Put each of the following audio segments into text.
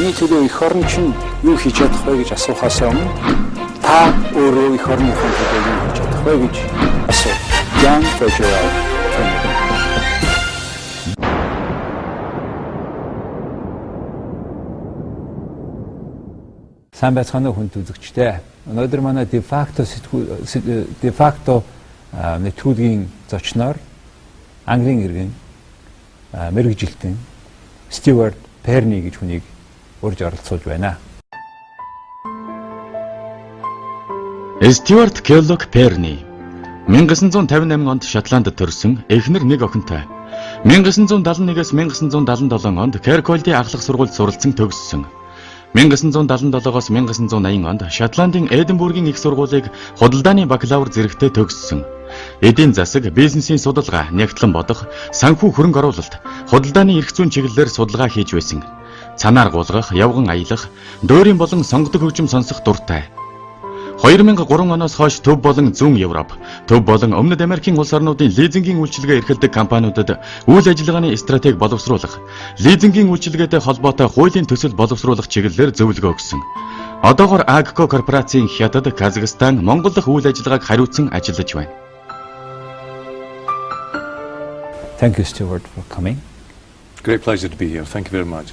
Миний төлөө эх орн чинь юу хийж чадах вэ гэж асуухаас өмнө та өөрөө эх орныхон төлөө юу хийж чадах вэ гэж асуу. Young Federal. Сайн байцгаана уу хүнд үзэгчдээ. Өнөөдөр манай de facto нэвтрүүлгийн зочноор Английн иргэн мэргэжилтэн Стewart Пэрни гэж хүнийг урьж оролцуулж байна. Стюарт Келлок Пэрни 1958 онд Шотландд төрсөн эхнэр нэг охинтой. 1971-ээс 1977 онд Jargal ахлах сургуульд суралцсан төгссөн. 1977-оос 1980 онд Шотландын Эдинбургийн их сургуулийг худалдааны бакалавр зэрэгтээ төгссөн. Эдийн засаг, бизнесийн судалгаа, нягтлан бодох, санхүү хөрөнгө оруулалт, худалдааны эрх зүйн чиглэлээр судалгаа хийж байсан. Цанаар гулгах, явган аялах, дөөрийн болон сонгодог хөгжим сонсох дуртай. 2003 оноос хойш Төв болон Зүүн Европ, Төв болон Өмнөд Америкийн улс орнуудын лизингийн үйлчилгээ эрхэлдэг компаниудад үйл ажиллагааны стратеги боловсруулах, лизингийн үйлчилгээтэй холбоотой хуулийн төсөл боловсруулах чиглэлээр зөвлөгөө өгсөн. Одоогоор Агко корпорацийн хятад, Казахстан, Монгол дахь үйл ажиллагааг хариуцсан ажиллаж байна. Thank you, Stewart, for coming. Great pleasure to be here. Thank you very much.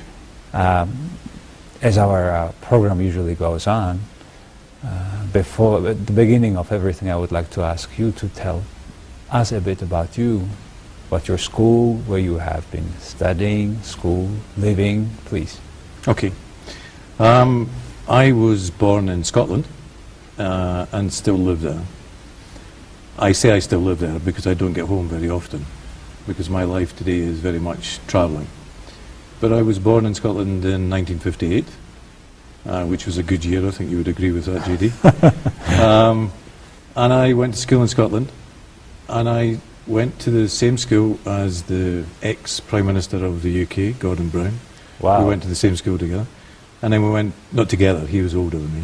As our program usually goes on, before at the beginning of everything, I would like to ask you to tell us a bit about you, about your school, where you have been studying, school, living, please. Okay. I was born in Scotland and still live there. I say I still live there because I don't get home very often, because my life today is very much travelling. But I was born in Scotland in 1958, which was a good year. I think you would agree with that, JD. And I went to school in Scotland, and I went to the same school as the ex-Prime Minister of the UK, Gordon Brown. Wow. We went to the same school together. And then we went, not together, he was older than me.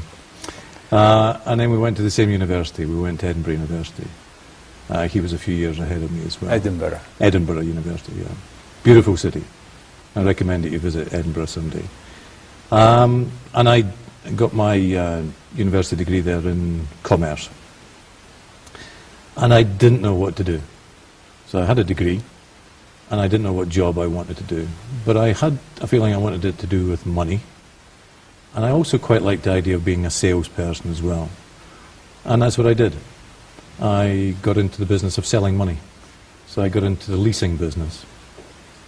And then we went to the same university. We went to Edinburgh University. He was a few years ahead of me as well. Edinburgh. Edinburgh University, yeah. Beautiful city. I recommend that you visit Edinburgh someday. And I got my university degree there in commerce. And I didn't know what to do. So I had a degree, and I didn't know what job I wanted to do. But I had a feeling I wanted it to do with money. And I also quite liked the idea of being a salesperson as well. And that's what I did. I got into the business of selling money. So I got into the leasing business.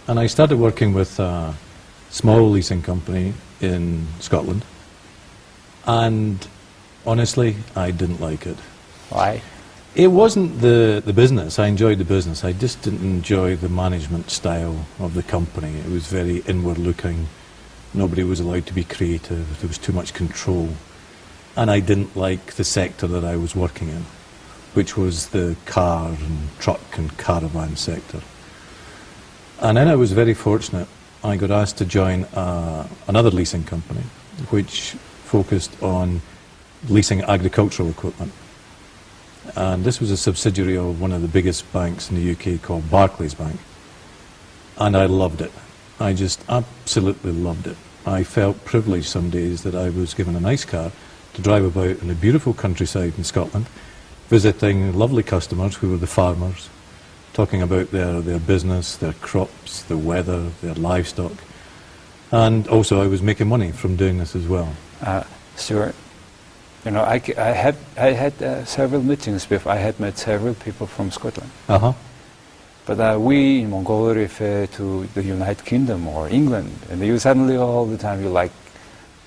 And I started working with a small leasing company in Scotland. And honestly, I didn't like it. Why? It wasn't the business. I enjoyed the business. I just didn't enjoy the management style of the company. It was very inward looking. Nobody was allowed to be creative. There was too much control. And I didn't like the sector that I was working in, which was the car and truck and caravan sector. And then I was very fortunate. I got asked to join another leasing company, which focused on leasing agricultural equipment. And this was a subsidiary of one of the biggest banks in the UK called Barclays Bank. And I loved it. I just absolutely loved it. I felt privileged some days that I was given a nice car to drive about in the beautiful countryside in Scotland, visiting lovely customers who were the farmers, talking about their business, their crops, the weather, their livestock. And also I was making money from doing this as well. Stewart, you know, I had several meetings before. I had met several people from Scotland. Uh-huh. But we in Mongolia refer to the United Kingdom or England, and you suddenly all the time you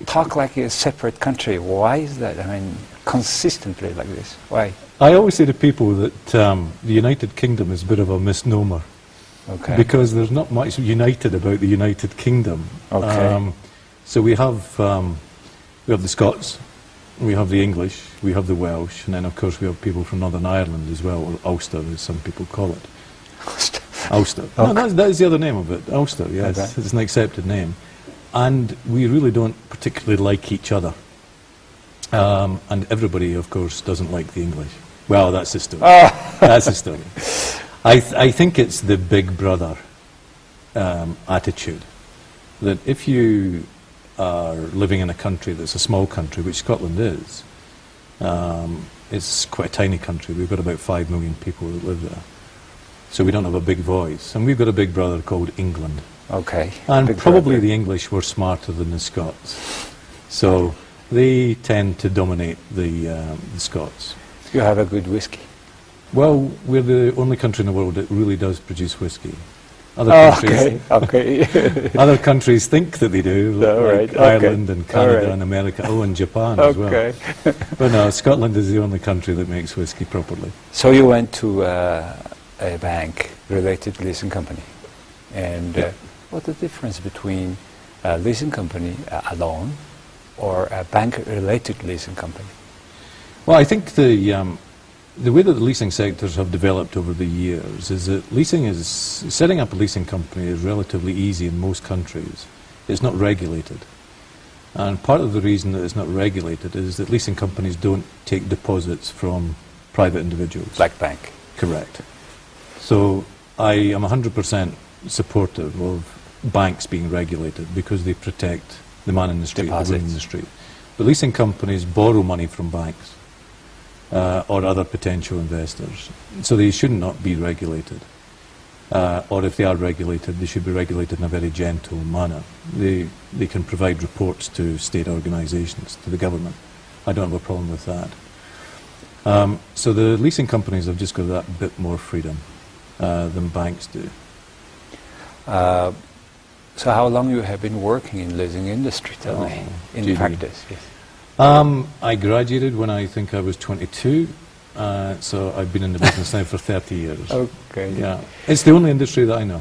talk like a separate country. Why is that? I mean, consistently like this. Why? I always say to people that the United Kingdom is a bit of a misnomer. Okay. Because there's not much united about the United Kingdom. Okay. So we have the Scots, we have the English, we have the Welsh, and then of course we have people from Northern Ireland as well, or Ulster as some people call it. Ulster. Okay. No, that is the other name of it, Ulster, yes. Okay. It's an accepted name. And we really don't particularly like each other. And everybody, of course, doesn't like the English. Well, that's the story. That's the story. I think it's the big brother attitude. That if you are living in a country that's a small country, which Scotland is. It's quite a tiny country. We've got about 5 million people that live there. So we don't have a big voice. And we've got a big brother called England. Okay. And Big probably brother. the English were smarter than the Scots. So they tend to dominate the Scots. You have a good whiskey. Well, we're the only country in the world that really does produce whiskey. Other Okay. other countries think that they do, All like right, okay. Ireland and Canada All right. and America, and Japan as well. Okay. But no, Scotland is the only country that makes whiskey properly. So you went to a bank-related leasing company, and what's the difference between a leasing company alone or a bank-related leasing company? Well, I think the way that the leasing sectors have developed over the years is that setting up a leasing company is relatively easy in most countries. It's not regulated. And part of the reason that it's not regulated is that leasing companies don't take deposits from private individuals. Like bank. Correct. So I am 100% supportive of banks being regulated because they protect the man in the street, the woman in the street. But leasing companies borrow money from banks. Or other potential investors. So they should not be regulated. Or if they are regulated, they should be regulated in a very gentle manner. They can provide reports to state organisations, to the government. I don't have a problem with that. So the leasing companies have just got that bit more freedom than banks do. So how long you have been working in leasing industry, tell me, in practice? Yes. I graduated when I think I was 22, so I've been in the business now for 30 years. Okay. Yeah, it's the only industry that I know.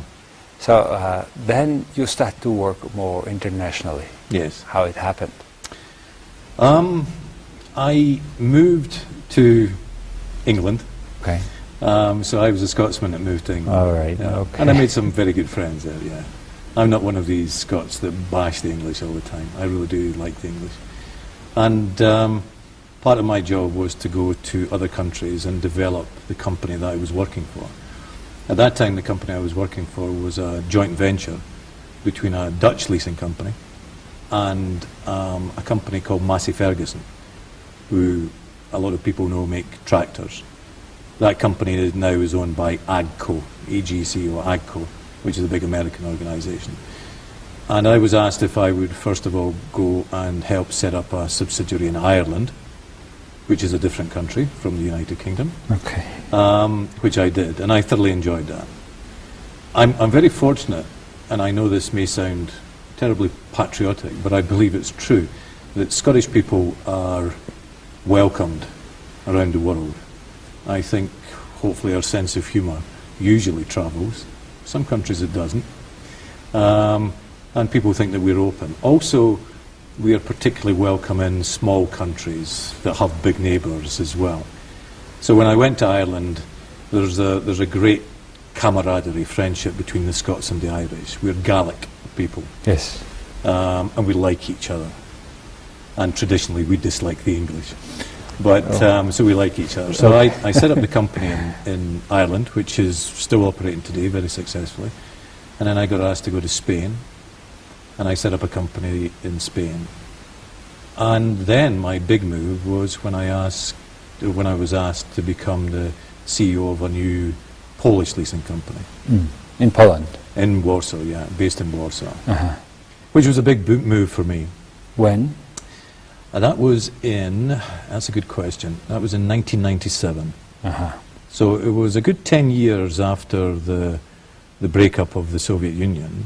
So then you start to work more internationally. Yes. How it happened? I moved to England. Okay. So I was a Scotsman that moved to England. All right. Yeah. Okay. And I made some very good friends there, yeah. I'm not one of these Scots that bash the English all the time. I really do like the English. And part of my job was to go to other countries and develop the company that I was working for. At that time, the company I was working for was a joint venture between a Dutch leasing company and a company called Massey Ferguson, who a lot of people know make tractors. That company now is owned by AGCO, A-G-C-O, AGCO, which is a big American organisation. And I was asked if I would first of all go and help set up a subsidiary in Ireland, which is a different country from the United Kingdom. Okay. Which I did, and I thoroughly enjoyed that. I'm very fortunate, and I know this may sound terribly patriotic, but I believe it's true, that Scottish people are welcomed around the world. I think hopefully our sense of humour usually travels. Some countries it doesn't. And people think that we're open. Also, we are particularly welcome in small countries that have big neighbours as well. So when I went to Ireland, there's a great camaraderie, friendship between the Scots and the Irish. We're Gaelic people. Yes. And we like each other. And traditionally we dislike the English. But so we like each other. So I set up the company in Ireland, which is still operating today very successfully. And then I got asked to go to Spain. And I set up a company in Spain. And then my big move was when I was asked to become the CEO of a new Polish leasing company. In Poland? In Warsaw, yeah, based in Warsaw. Which was a big move for me. When? That's a good question, that was in 1997. So it was a good 10 years after the breakup of the Soviet Union.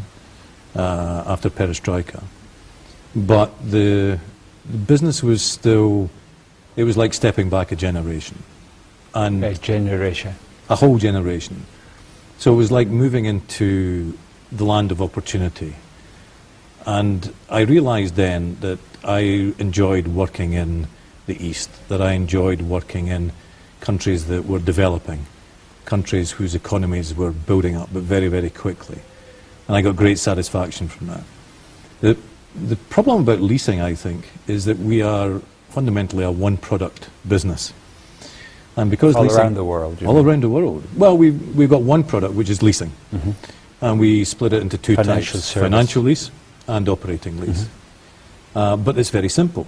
After Perestroika. But the business was still, it was like stepping back a generation. And A generation? A whole generation. So it was like moving into the land of opportunity. And I realised then that I enjoyed working in the East, that I enjoyed working in countries that were developing, countries whose economies were building up, but very, very quickly. And I got great satisfaction from that. The problem about leasing, I think, is that we are fundamentally a one-product business. And because all leasing, around the world? All around the world. Well, we've got one product, which is leasing. And we split it into two types, financial lease and operating lease. but it's very simple.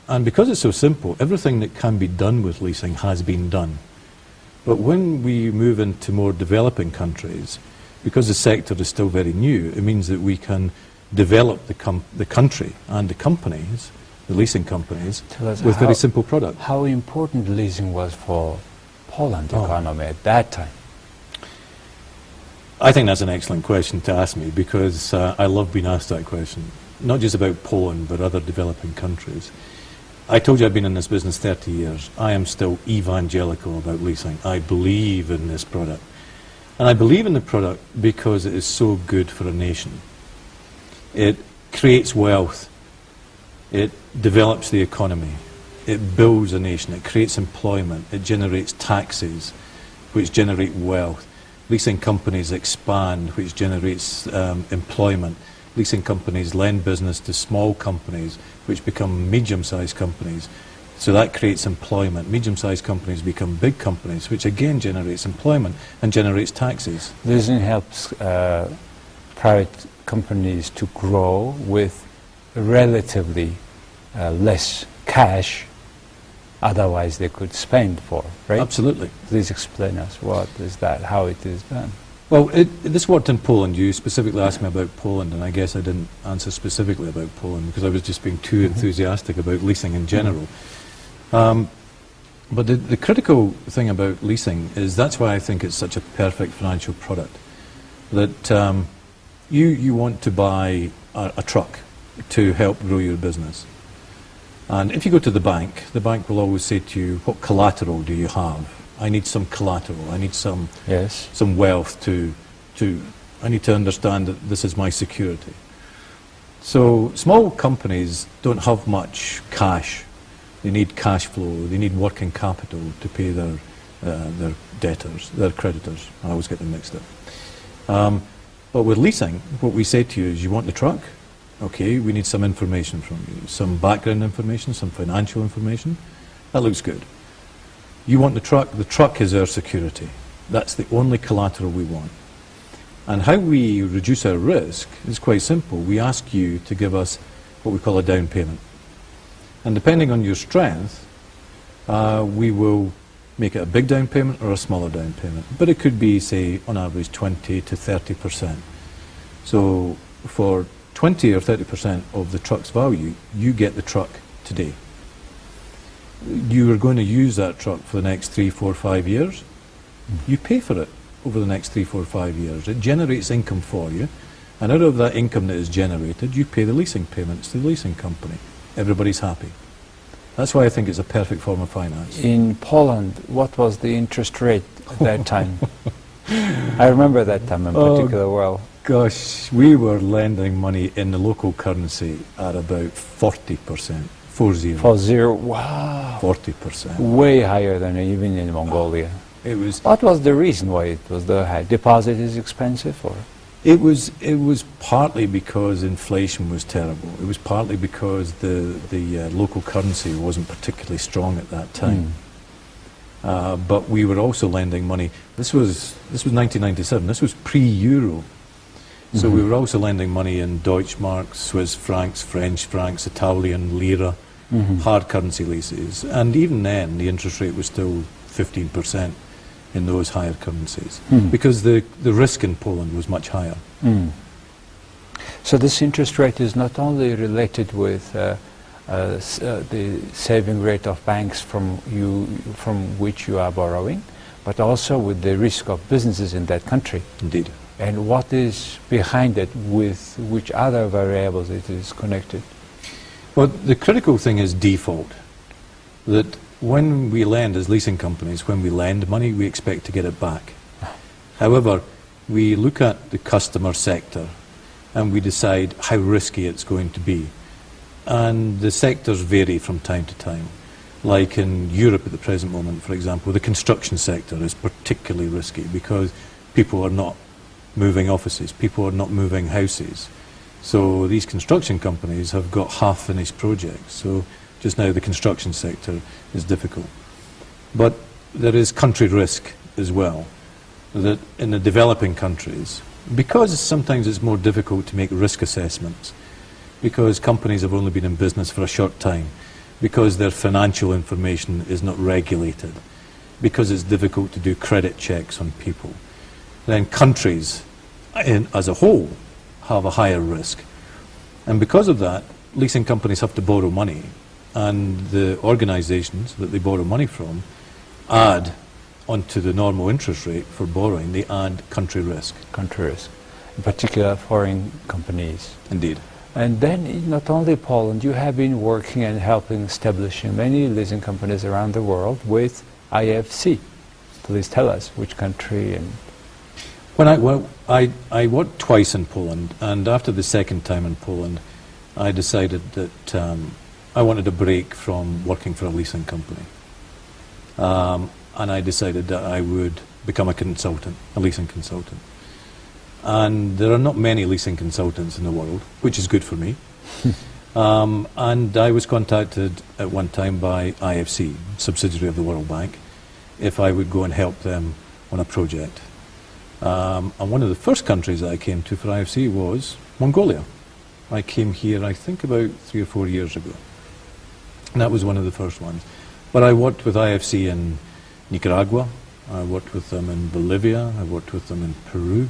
And because it's so simple, everything that can be done with leasing has been done. But when we move into more developing countries, because the sector is still very new, it means that we can develop the country and the companies, the leasing companies, with very simple products. How important leasing was for Poland economy at that time? I think that's an excellent question to ask me, because I love being asked that question, not just about Poland but other developing countries. I told you I've been in this business 30 years. I am still evangelical about leasing. I believe in this product. And I believe in the product because it is so good for a nation. It creates wealth. It develops the economy. It builds a nation. It creates employment. It generates taxes, which generate wealth. Leasing companies expand, which generates employment. Leasing companies lend business to small companies, which become medium-sized companies. So that creates employment. Medium-sized companies become big companies, which again generates employment and generates taxes. Leasing helps private companies to grow with relatively less cash, otherwise they could spend for, right? Absolutely. Please explain us what is that, how it is done. Well, this worked in Poland. You specifically asked me about Poland, and I guess I didn't answer specifically about Poland because I was just being too enthusiastic about leasing in general. But the critical thing about leasing is that's why I think it's such a perfect financial product. That you want to buy a truck to help grow your business. And if you go to the bank will always say to you, what collateral do you have? I need some collateral. I need some wealth I need to understand that this is my security. So small companies don't have much cash. They need cash flow. They need working capital to pay their debtors, their creditors. I always get them mixed up. But with leasing, what we say to you is, you want the truck? Okay, we need some information from you, some background information, some financial information. That looks good. You want the truck is our security. That's the only collateral we want. And how we reduce our risk is quite simple. We ask you to give us what we call a down payment. And depending on your strength, we will make it a big down payment or a smaller down payment. But it could be, say, on average 20 to 30%. So for 20 or 30% of the truck's value, you get the truck today. You are going to use that truck for the next 3, 4, 5 years. You pay for it over the next 3, 4, 5 years. It generates income for you, and out of that income that is generated, you pay the leasing payments to the leasing company. Everybody's happy. That's why I think it's a perfect form of finance. In Poland, what was the interest rate at that time? I remember that time in particular well. Gosh, we were lending money in the local currency at about 40%. 40. 40, wow. 40%. Way higher than even in Mongolia. It was. What was the reason why it was the high? Deposit is expensive, or? It was partly because inflation was terrible. It was partly because the local currency wasn't particularly strong at that time. But we were also lending money. This was 1997. This was pre-euro. So we were also lending money in Deutschmarks, Swiss francs, French francs, Italian lira, hard currency leases. And even then, the interest rate was still 15% in those higher currencies, because the risk in Poland was much higher. So this interest rate is not only related with the saving rate of banks from which you are borrowing, but also with the risk of businesses in that country. Indeed. And what is behind it, with which other variables it is connected? Well, the critical thing is default. That when we lend as leasing companies, when we lend money, we expect to get it back. However, we look at the customer sector and we decide how risky it's going to be. And the sectors vary from time to time. Like in Europe at the present moment, for example, the construction sector is particularly risky because people are not moving offices, people are not moving houses. So these construction companies have got half-finished projects. So just now the construction sector is difficult. But there is country risk as well, that in the developing countries, because sometimes it's more difficult to make risk assessments, because companies have only been in business for a short time, because their financial information is not regulated, because it's difficult to do credit checks on people. Then countries as a whole have a higher risk. And because of that, leasing companies have to borrow money, and the organisations that they borrow money from add onto the normal interest rate for borrowing, they add country risk. Country risk, in particular foreign companies. Indeed. And then not only Poland, you have been working and helping establishing many leasing companies around the world with IFC. Please tell us which country and... I worked twice in Poland, and after the second time in Poland, I decided that I wanted a break from working for a leasing company. And I decided that I would become a consultant, a leasing consultant. And there are not many leasing consultants in the world, which is good for me. And I was contacted at one time by IFC, subsidiary of the World Bank, if I would go and help them on a project. And one of the first countries that I came to for IFC was Mongolia. I came here, I think, about 3 or 4 years ago. And that was one of the first ones. But I worked with IFC in Nicaragua, I worked with them in Bolivia, I worked with them in Peru.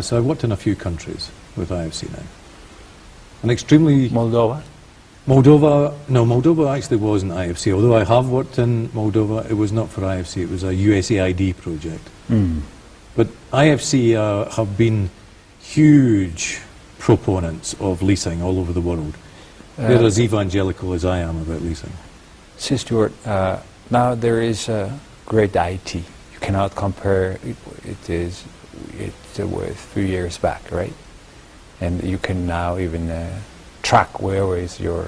So I've worked in a few countries with IFC now. An extremely... Moldova? Moldova actually wasn't IFC. Although I have worked in Moldova, it was not for IFC, it was a USAID project. But IFC have been huge proponents of leasing all over the world. They're as evangelical as I am about leasing. See, Stewart, now there is a great IT. You cannot compare it with a few years back, right? And you can now even track where is your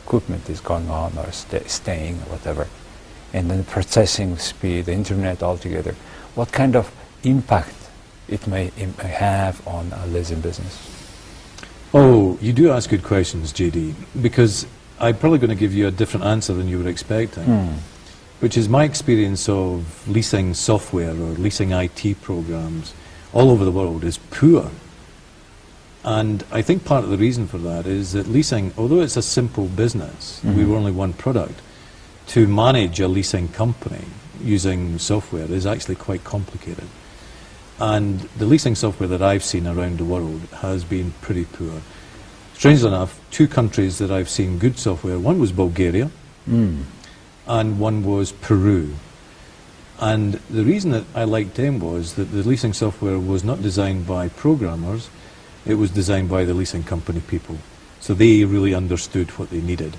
equipment is going on or staying or whatever. And then processing speed, the internet altogether. What kind of impact it may have on a leasing business? Oh, you do ask good questions, JD, because I'm probably going to give you a different answer than you were expecting, which is my experience of leasing software or leasing IT programs all over the world is poor. And I think part of the reason for that is that leasing, although it's a simple business, we were only one product, to manage a leasing company using software is actually quite complicated. And the leasing software that I've seen around the world has been pretty poor. Strangely enough, 2 countries that I've seen good software, one was Bulgaria and one was Peru. And the reason that I liked them was that the leasing software was not designed by programmers, it was designed by the leasing company people. So they really understood what they needed.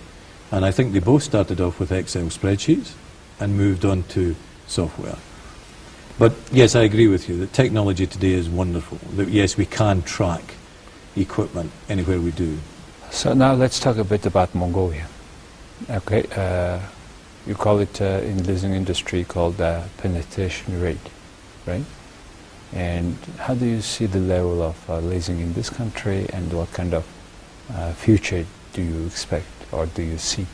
And I think they both started off with Excel spreadsheets and moved on to software. But yes, I agree with you that technology today is wonderful. That yes, we can track equipment anywhere we do. So now let's talk a bit about Mongolia. Okay, you call it in the leasing industry called penetration rate, right? And how do you see the level of leasing in this country, and what kind of future do you expect or do you see?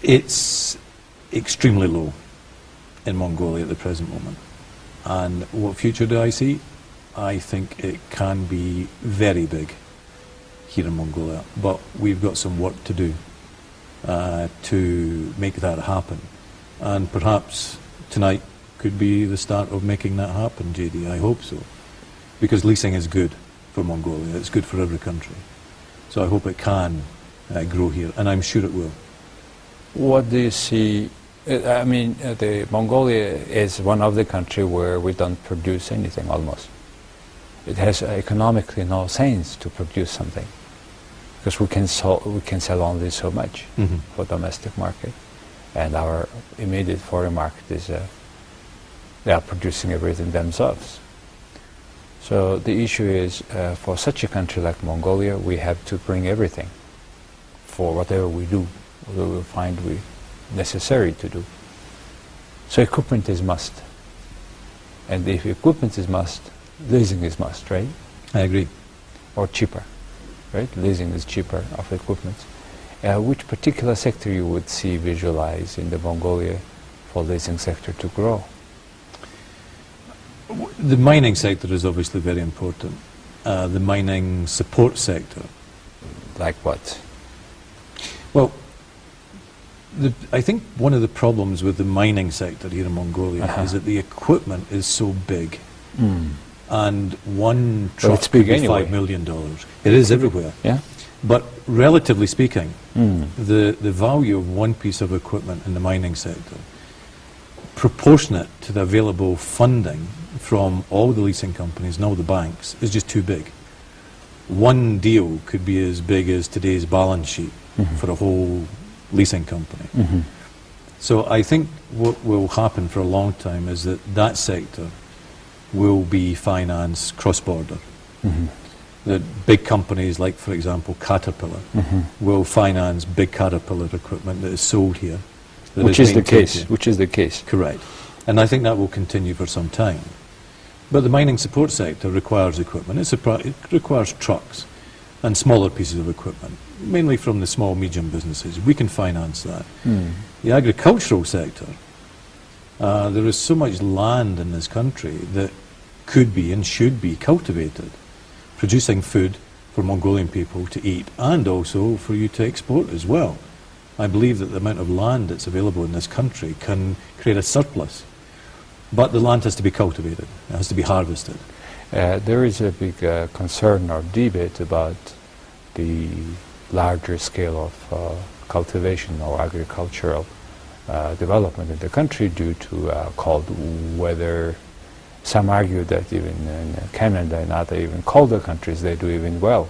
It's extremely low in Mongolia at the present moment. And what future do I see? I think it can be very big here in Mongolia, but we've got some work to do to make that happen. And perhaps tonight could be the start of making that happen, JD. I hope so. Because leasing is good for Mongolia. It's good for every country. So I hope it can grow here, and I'm sure it will. What do you see? I mean, Mongolia is one of the countries where we don't produce anything almost. It has economically no sense to produce something because we can sell only so much for domestic market, and our immediate foreign market is they are producing everything themselves. So the issue is for such a country like Mongolia, we have to bring everything for whatever we do, whatever we find necessary to do. So equipment is must. And if equipment is must, leasing is must, right? I agree. Or cheaper, right? Leasing is cheaper of equipment. Which particular sector you would see visualize in the Mongolia for leasing sector to grow? The mining sector is obviously very important. the mining support sector. Like what? Well, I think one of the problems with the mining sector here in Mongolia is that the equipment is so big. And one truck it's big could be anyway. $5 million. It is everywhere. Yeah. But relatively speaking, the value of one piece of equipment in the mining sector, proportionate to the available funding from all the leasing companies and all the banks, is just too big. One deal could be as big as today's balance sheet for a whole leasing company. So I think what will happen for a long time is that that sector will be financed cross-border. That big companies like, for example, Caterpillar will finance big Caterpillar equipment that is sold here. that Which is the maintained case. here. Which is the case. Correct. And I think that will continue for some time. But the mining support sector requires equipment. It requires trucks and smaller pieces of equipment, mainly from the small, medium businesses. We can finance that. The agricultural sector, there is so much land in this country that could be and should be cultivated, producing food for Mongolian people to eat and also for you to export as well. I believe that the amount of land that's available in this country can create a surplus. But the land has to be cultivated, it has to be harvested. There is a big concern or debate about the larger scale of cultivation or agricultural development in the country due to cold weather. Some argue that even in Canada and other even colder countries they do even well.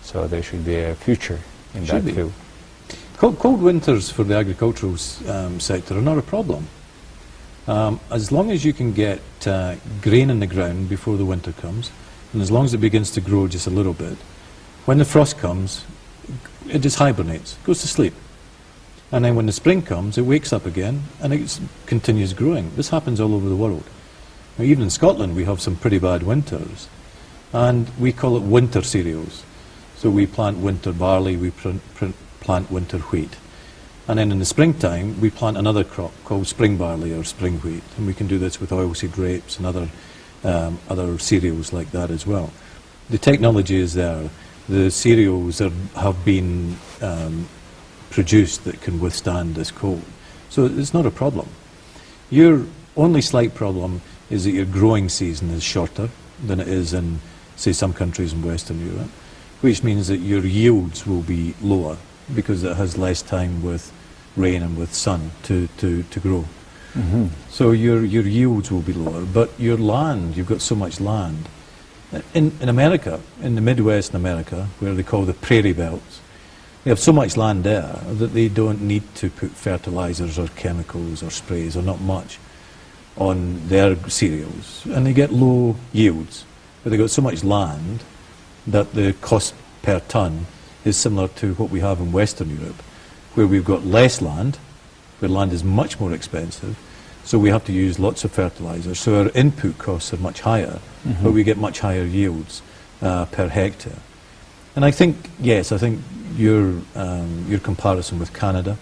So there should be a future in that field. Cold winters for the agricultural sector are not a problem. As long as you can get grain in the ground before the winter comes, and as long as it begins to grow just a little bit, when the frost comes, it just hibernates, goes to sleep. And then when the spring comes, it wakes up again and it continues growing. This happens all over the world. Now, even in Scotland, we have some pretty bad winters, and we call it winter cereals. So we plant winter barley, we plant winter wheat. And then in the springtime, we plant another crop called spring barley or spring wheat. And we can do this with oilseed grapes and other cereals like that as well. The technology is there. The cereals have been produced that can withstand this cold. So it's not a problem. Your only slight problem is that your growing season is shorter than it is in, say, some countries in Western Europe, which means that your yields will be lower because it has less time with rain and with sun to grow. So your yields will be lower, but your land, you've got so much land. In America, in the Midwest in America, where they call the prairie belts, they have so much land there that they don't need to put fertilizers or chemicals or sprays, or not much, on their cereals. And they get low yields, but they've got so much land that the cost per ton is similar to what we have in Western Europe, where we've got less land, where land is much more expensive, so we have to use lots of fertilizers. So our input costs are much higher, but we get much higher yields per hectare. And I think, yes, I think your comparison with Canada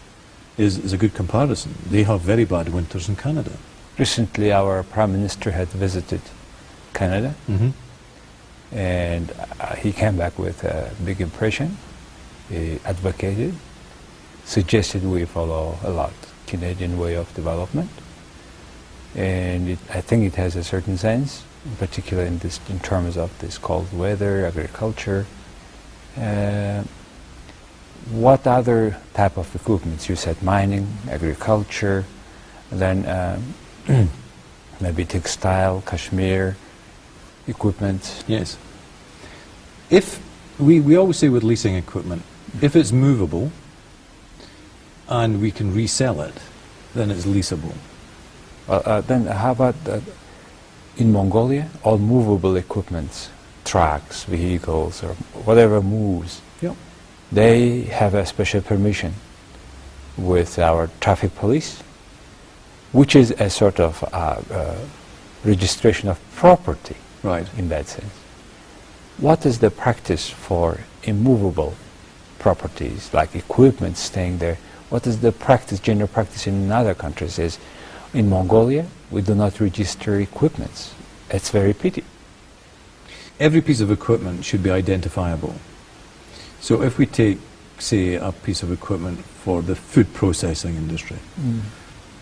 is a good comparison. They have very bad winters in Canada. Recently our Prime Minister had visited Canada, and he came back with a big impression. He advocated, suggested we follow a lot Canadian way of development, and I think it has a certain sense, in particular in terms of this cold weather, agriculture. What other type of equipments? You said mining, agriculture, then maybe textile, cashmere equipment. Yes. If we always say with leasing equipment, if it's movable and we can resell it, then it's leasable. Then how about in Mongolia, all movable equipments, trucks, vehicles, or whatever moves, they have a special permission with our traffic police, which is a sort of registration of property, Right. in that sense. What is the practice for immovable properties, like equipment staying there? What is the practice, general practice in other countries? Is in Mongolia, we do not register equipments. It's very pity. every piece of equipment should be identifiable. So if we take, say, a piece of equipment for the food processing industry,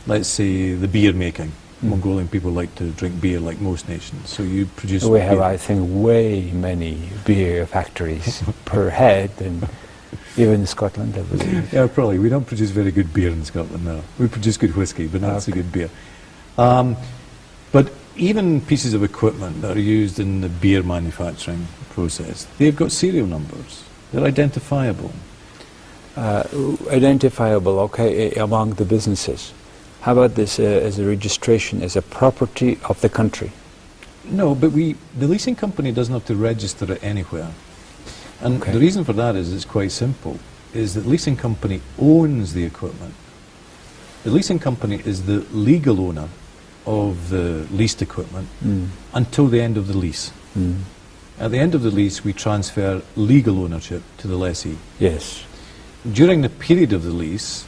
let's say the beer making. Mongolian people like to drink beer like most nations, so you produce We have, beer. I think, way many beer factories per head, and even in Scotland, I believe. Yeah, probably. We don't produce very good beer in Scotland now. We produce good whiskey, but not so good beer. But even pieces of equipment that are used in the beer manufacturing process, they've got serial numbers. They're identifiable. Identifiable, okay, among the businesses. How about this as a registration as a property of the country? No, but the leasing company doesn't have to register it anywhere. And Okay. the reason for that is it's quite simple, is that the leasing company owns the equipment. The leasing company is the legal owner of the leased equipment until the end of the lease. At the end of the lease, we transfer legal ownership to the lessee. Yes. During the period of the lease,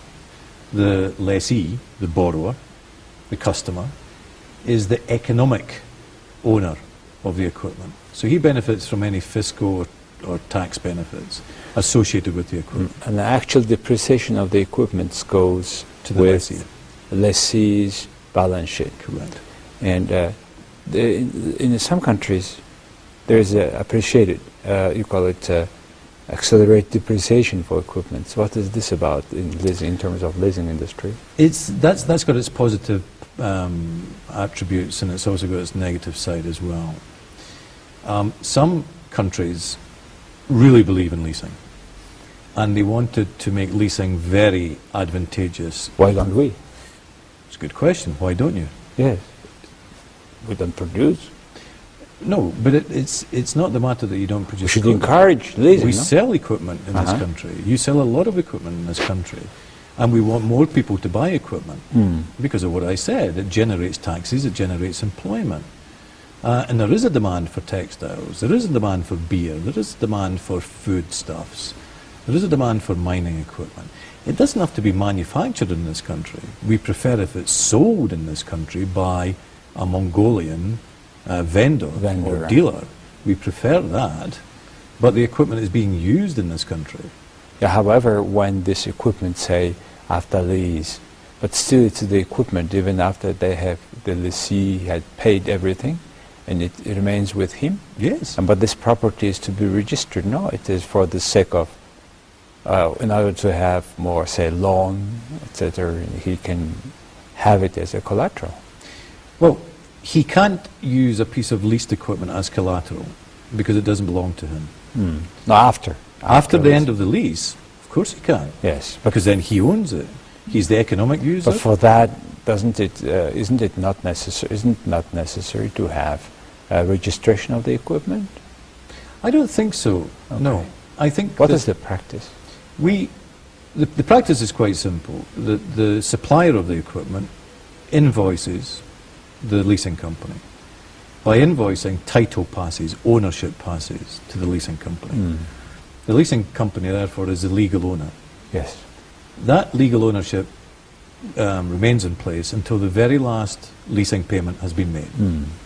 the lessee, the borrower, the customer, is the economic owner of the equipment. So he benefits from any fiscal or tax benefits associated with the equipment. And the actual depreciation of the equipment goes To the with lessee. lessee's balance sheet. Correct. And in some countries, there is appreciated, you call it accelerated depreciation for equipment. So what is this about in terms of leasing industry? That's got its positive attributes, and it's also got its negative side as well. Some countries really believe in leasing, and they wanted to make leasing very advantageous. Why don't we? It's a good question. Why don't you? Yes. We don't produce. No, but it's not the matter that you don't produce. We should equipment. encourage leasing, We no? sell equipment in this Uh-huh. country. You sell a lot of equipment in this country, and we want more people to buy equipment because of what I said. It generates taxes, it generates employment. And there is a demand for textiles, there is a demand for beer, there is a demand for foodstuffs, there is a demand for mining equipment. It doesn't have to be manufactured in this country. We prefer if it's sold in this country by a Mongolian vendor or right. dealer. We prefer that, but the equipment is being used in this country. Yeah, however, when this equipment, say, after lease, but still it's the equipment, even after they have, the lessee had paid everything, and it remains with him. Yes. But this property is to be registered. No, it is for the sake of, in order to have more, say, loan, etc. He can have it as a collateral. Well, he can't use a piece of leased equipment as collateral because it doesn't belong to him. No, after. After the lease. end of the lease, of course he can, Yes, but because then he owns it. He's the economic user. But for that, isn't it not necessary to have registration of the equipment? I don't think so. Okay. No, I think What that is the practice? the practice is quite simple. The supplier of the equipment invoices the leasing company. By invoicing, title passes, ownership passes to the leasing company. The leasing company, therefore, is the legal owner. Yes. That legal ownership remains in place until the very last leasing payment has been made.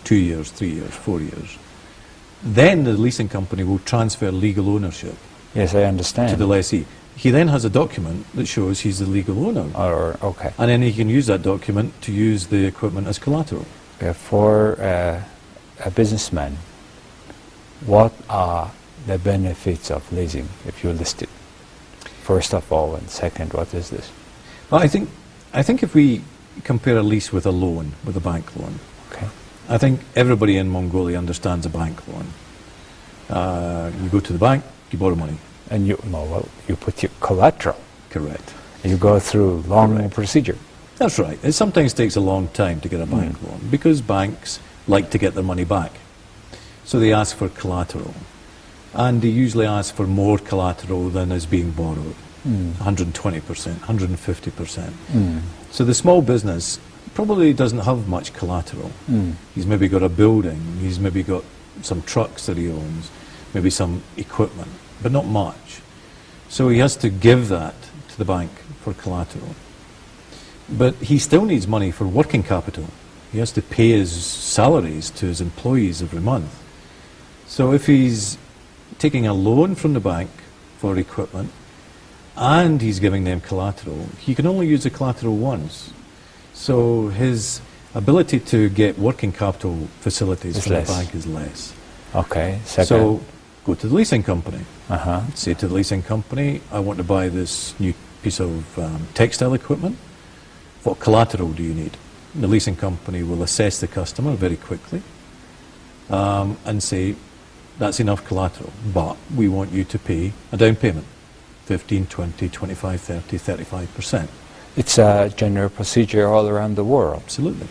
2 years, 3 years, 4 years. Then the leasing company will transfer legal ownership Yes, I understand. to the lessee. He then has a document that shows he's the legal owner. Okay. And then he can use that document to use the equipment as collateral. For a businessman, what are the benefits of leasing if you list it? First of all, and second, what is this? Well, I think if we compare a lease with a loan, with a bank loan, Okay. I think everybody in Mongolia understands a bank loan. You go to the bank, you borrow money. And you put your collateral. Correct. And you go through long Correct. procedure. That's right. It sometimes takes a long time to get a bank loan because banks like to get their money back. So they ask for collateral. And they usually ask for more collateral than is being borrowed. 120%, 150%. So the small business probably doesn't have much collateral. He's maybe got a building, he's maybe got some trucks that he owns, maybe some equipment, but not much. So he has to give that to the bank for collateral. But he still needs money for working capital. He has to pay his salaries to his employees every month. So if he's taking a loan from the bank for equipment and he's giving them collateral, he can only use the collateral once. So his ability to get working capital facilities from the bank is less. Okay, second. So go to the leasing company. Uh-huh. Say to the leasing company, I want to buy this new piece of textile equipment. What collateral do you need? The leasing company will assess the customer very quickly and say, that's enough collateral, but we want you to pay a down payment, 15, 20, 25, 30, 35%. It's a general procedure all around the world. Absolutely.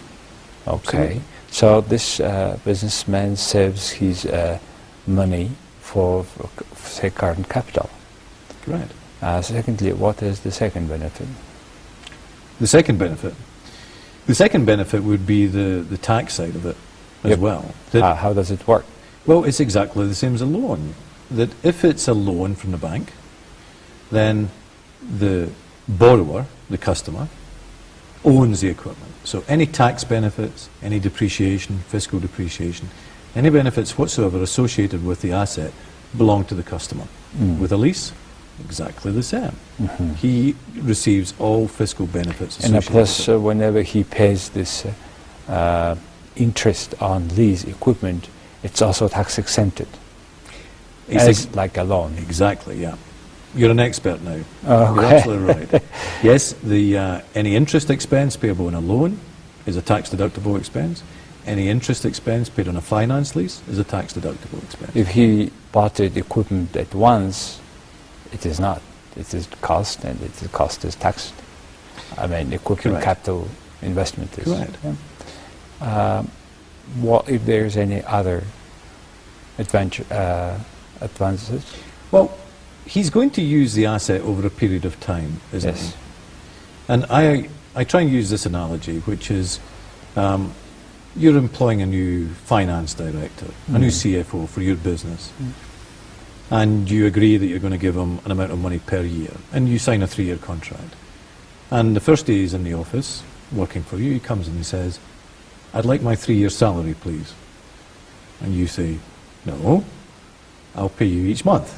Okay. Absolutely. So this businessman saves his money for, say, current capital. Correct. Secondly, what is the second benefit? The second benefit? The second benefit would be the tax side of it as well. How does it work? Well, it's exactly the same as a loan. That if it's a loan from the bank, then the borrower, the customer, owns the equipment. So any tax benefits, any depreciation, fiscal depreciation, any benefits whatsoever associated with the asset belong to the customer. With a lease, exactly the same. He receives all fiscal benefits associated And plus, with it. whenever he pays this interest on lease equipment, it's also tax exempted, as like a loan. Exactly, yeah. You're an expert now. Okay. You're absolutely right. Yes, any interest expense payable on a loan is a tax-deductible expense. Any interest expense paid on a finance lease is a tax-deductible expense. If he bought the equipment at once, it is not. It is cost, and the cost is taxed. I mean, equipment Correct. capital investment is. Correct. Yeah. What if there's any other advances? Well, he's going to use the asset over a period of time, isn't Yes. he? And I try and use this analogy, which is you're employing a new finance director, a new CFO for your business, and you agree that you're going to give him an amount of money per year, and you sign a 3-year contract. And the first day he's in the office working for you, he comes and he says, I'd like my 3-year salary, please. And you say, no, I'll pay you each month.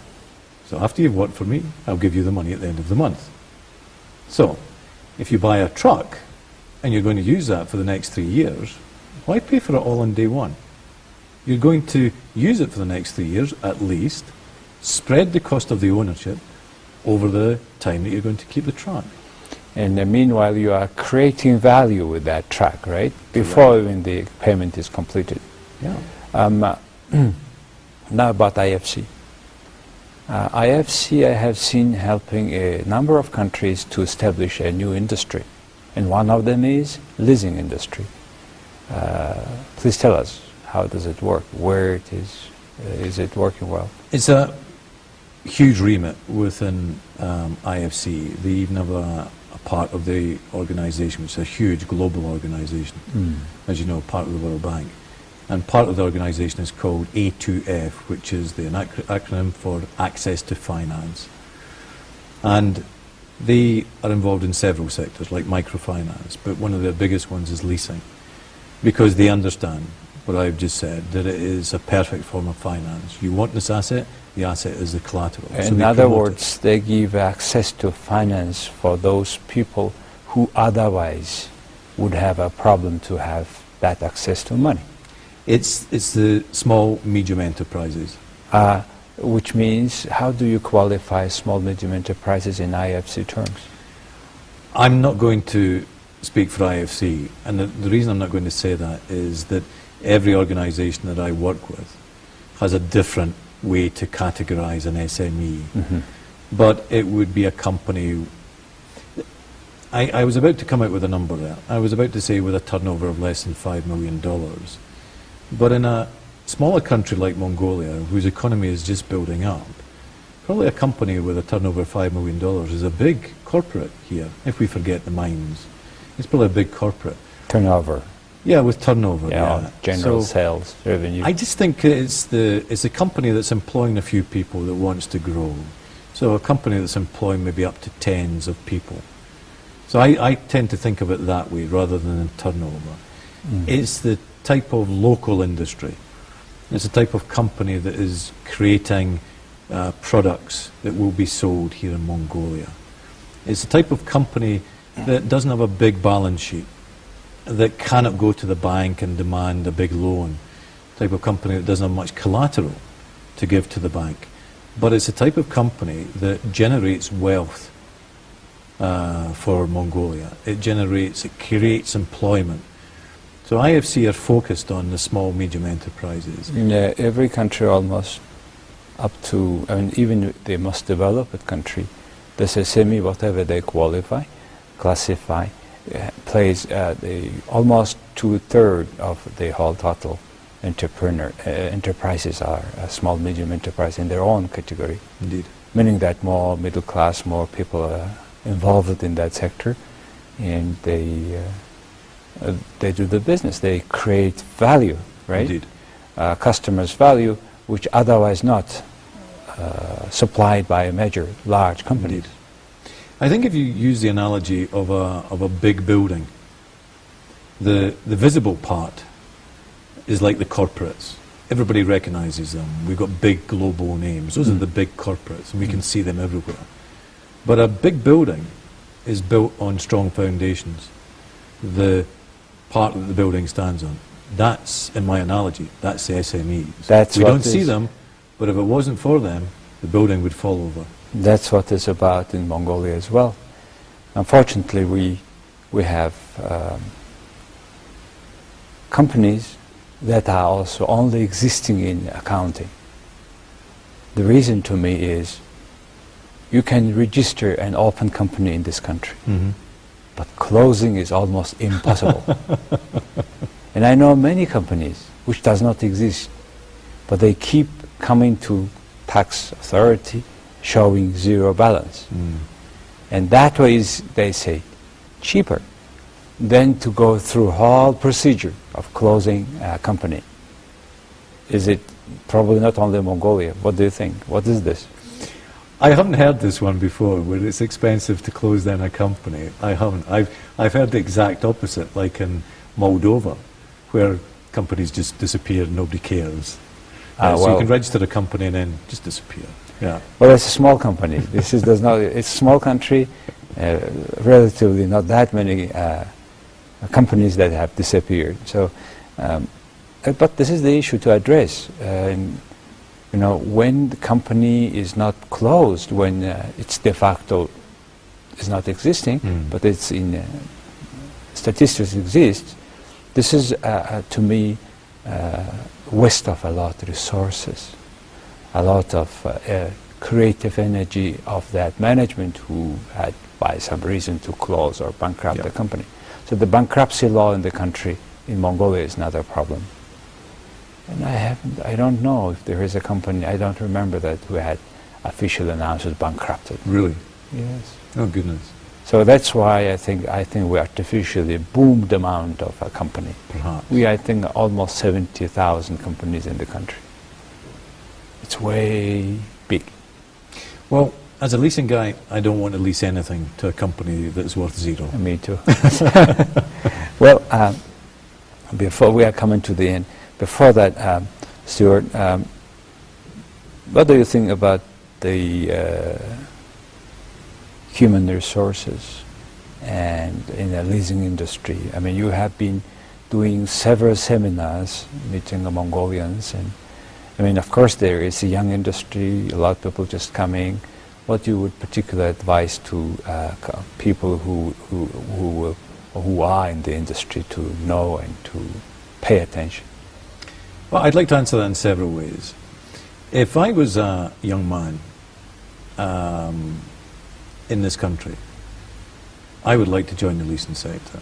So after you've worked for me, I'll give you the money at the end of the month. So, if you buy a truck and you're going to use that for the next 3 years, why pay for it all on day one? You're going to use it for the next 3 years at least, spread the cost of the ownership over the time that you're going to keep the truck. And meanwhile, you are creating value with that truck, right? Before even the payment is completed. Yeah. Now about IFC. IFC I have seen helping a number of countries to establish a new industry, and one of them is leasing industry. Please tell us, how does it work? Where it is it working well? It's a huge remit within IFC. They even have a part of the organisation, which is a huge global organisation, as you know, part of the World Bank. And part of the organisation is called A2F, which is the acronym for Access to Finance. And they are involved in several sectors, like microfinance, but one of their biggest ones is leasing, because they understand what I've just said, that it is a perfect form of finance. You want this asset, the asset is the collateral. So In other words, they give access to finance for those people who otherwise would have a problem to have that access to money. It's the small, medium enterprises. Which means, how do you qualify small, medium enterprises in IFC terms? I'm not going to speak for IFC, and the reason I'm not going to say that is that every organisation that I work with has a different way to categorise an SME. But it would be a company. I was about to come out with a number there. I was about to say with a turnover of less than $5 million. But in a smaller country like Mongolia, whose economy is just building up, probably a company with a turnover of $5 million is a big corporate here, if we forget the mines. It's probably a big corporate. Turnover. Yeah, with turnover. Yeah, general So sales, revenue. I just think it's the company that's employing a few people that wants to grow. So a company that's employing maybe up to tens of people. So I tend to think of it that way rather than in turnover. It's the type of local industry It's a type of company that is creating products that will be sold here in Mongolia. It's a type of company that doesn't have a big balance sheet, that cannot go to the bank and demand a big loan. Type of company that doesn't have much collateral to give to the bank. But it's a type of company that generates wealth for Mongolia. It creates employment. So IFC are focused on the small, medium enterprises. In every country almost, up to, I mean, even the most developed country, the SME, whatever they classify, plays almost 2/3 of the whole total enterprises are small, medium enterprise in their own category. Indeed. Meaning that more middle class, more people are involved in that sector, and they do the business. They create value, right? Indeed. Customers' value, which otherwise not supplied by a major, large company. Indeed. I think if you use the analogy of a big building, the visible part is like the corporates. Everybody recognizes them. We've got big global names. Those are the big corporates, and we can see them everywhere. But a big building is built on strong foundations. The part that the building stands on, that's, in my analogy, that's the SMEs. We don't see them, but if it wasn't for them, the building would fall over. That's what it's about in Mongolia as well. Unfortunately, we have companies that are also only existing in accounting. The reason to me is you can register an open company in this country, but closing is almost impossible. And I know many companies which does not exist, but they keep coming to tax authority showing zero balance. And that way is, they say, cheaper than to go through whole procedure of closing a company. Is it probably not only Mongolia? What do you think? What is this? I haven't heard this one before, where it's expensive to close down a company. I haven't. I've heard the exact opposite, like in Moldova, where companies just disappear and nobody cares. So you can register a company and then just disappear. Yeah. Well, it's a small company. It's a small country, relatively not that many companies that have disappeared. So, but this is the issue to address. You know, when the company is not closed, when it's de facto is not existing, but it's in statistics exists, this is to me waste of a lot of resources, a lot of creative energy of that management who had by some reason to close or bankrupt the company. So the bankruptcy law in the country, in Mongolia, is not a problem. And I don't know if there is a company, I don't remember that, who had officially announced it bankrupted. Really? Yes. Oh, goodness. So that's why I think we artificially boomed the amount of a company. Perhaps. I think, almost 70,000 companies in the country. It's way big. Well, as a leasing guy, I don't want to lease anything to a company that's worth zero. Me too. Well, before we are coming to the end, before that, Stewart, what do you think about the human resources and in the leasing industry? I mean, you have been doing several seminars, meeting the Mongolians, and I mean, of course, there is a young industry, a lot of people just coming. What you would particularly advise to people who are in the industry to know and to pay attention? Well, I'd like to answer that in several ways. If I was a young man in this country, I would like to join the leasing sector,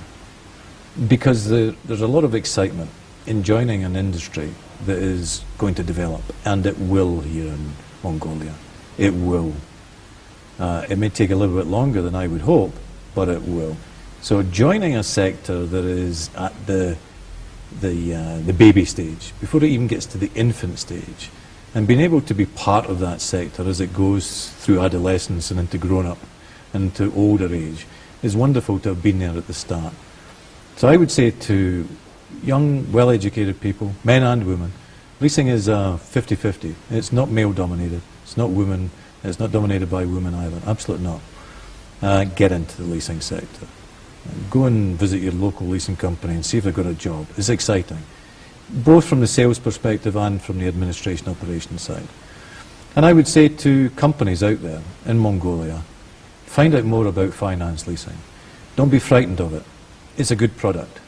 because there's a lot of excitement in joining an industry that is going to develop, and it will here in Mongolia. It will. It may take a little bit longer than I would hope, but it will. So joining a sector that is at the baby stage, before it even gets to the infant stage, and being able to be part of that sector as it goes through adolescence and into grown-up and into older age, is wonderful to have been there at the start. So I would say to young, well-educated people, men and women, Leasing is 50-50. It's not male-dominated. It's not women. It's not dominated by women either. Absolutely not. Get into the leasing sector. Go and visit your local leasing company and see if they've got a job. It's exciting, both from the sales perspective and from the administration operations side. And I would say to companies out there in Mongolia, find out more about finance leasing. Don't be frightened of it. It's a good product.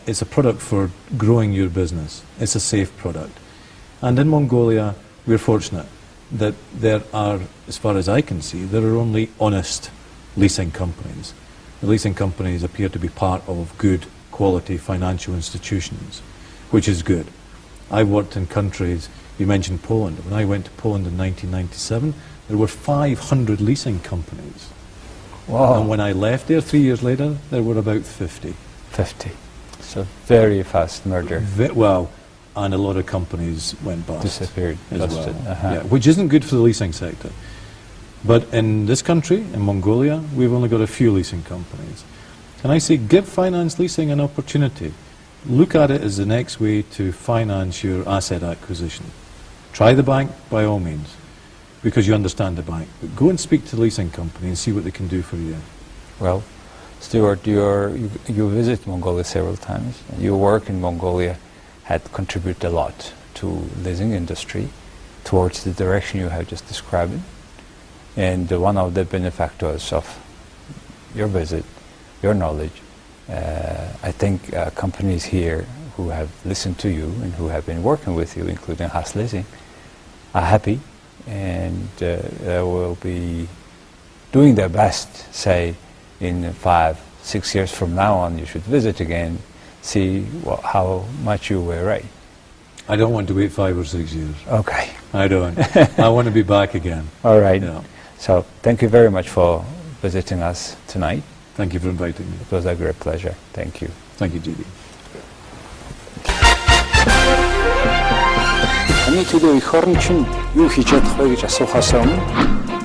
It's a product for growing your business. It's a safe product. And in Mongolia, we're fortunate that there are, as far as I can see, there are only honest leasing companies. The leasing companies appear to be part of good quality financial institutions, which is good. I've worked in countries, you mentioned Poland. When I went to Poland in 1997, there were 500 leasing companies. Wow. And when I left there 3 years later, there were about 50. 50. So very fast merger. Well, and a lot of companies went bust. Disappeared. As Busted. well. Yeah, which isn't good for the leasing sector. But in this country, in Mongolia, we've only got a few leasing companies. And I say give finance leasing an opportunity. Look at it as the next way to finance your asset acquisition. Try the bank by all means, because you understand the bank. But go and speak to the leasing company and see what they can do for you. Well, Stewart, you visit Mongolia several times. Your work in Mongolia had contributed a lot to leasing industry towards the direction you have just described. And one of the benefactors of your visit, your knowledge, I think companies here who have listened to you and who have been working with you, including Haas Leasing, are happy and they will be doing their best, say, in 5-6 years from now on, you should visit again, see how much you were right. I don't want to wait 5 or 6 years. Okay. I don't. I want to be back again. All right. Yeah. So thank you very much for visiting us tonight. Thank you for inviting me. It was a great pleasure. Thank you. Thank you, Judy. Таны төлөө эх орн чинь юу хийж чадах вэ гэж асуухаас өмнө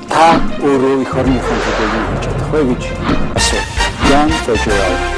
та өөрөө эх орныхон төлөө юу хийж чадах вэ гэж асуу. Young Jargal.